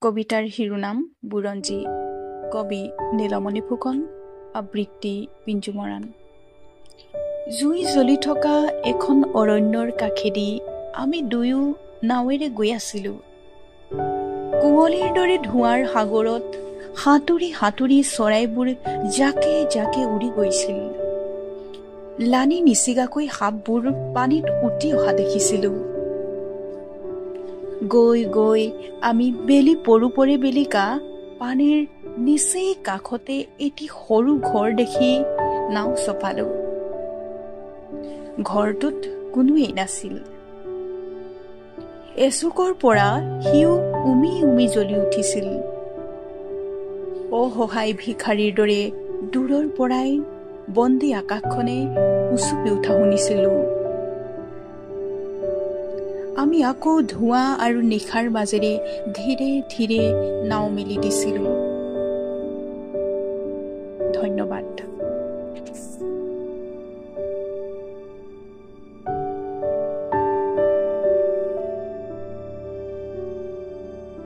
কবিতাৰ শিৰোনাম বুৰঞ্জী, কবি নীলমণি ফুকন, আবৃত্তি পিঞ্জু মৰাণ। জুই জ্বলি থকা এখন অৰণ্যৰ কাষেদি আমি দুয়ো নাৱেৰে গৈ আছিলোঁ। কুঁৱলীৰ দৰে ধোঁৱাৰ সাগৰত সাঁতুৰি সাঁতুৰি চৰাইবোৰ জাকে জাকে উৰি গৈছিল। লানি নিচিগাকৈ সাপবোৰ পানীত উটি অহা দেখিছিলোঁ। গৈ গৈ আমি বেলি পৰো পৰে বেলিকা পানীৰ নিচেই কাষতে এটি সৰু ঘৰ দেখি নাও চপালো। ঘৰটোত কোনোৱেই নাছিল। এচুকৰ পৰা সিও উমি উমি জ্বলি উঠিছিল। অসহায় ভিখাৰীৰ দৰে দূৰৰ পৰাই বন্দী আকাশখনে উচুপি উঠা শুনিছিলোঁ। আমি আকৌ ধোঁৱা আৰু নিশাৰ মাজেৰে ধীৰে ধীৰে নাও মেলি দিছিলোঁ। ধন্যবাদ।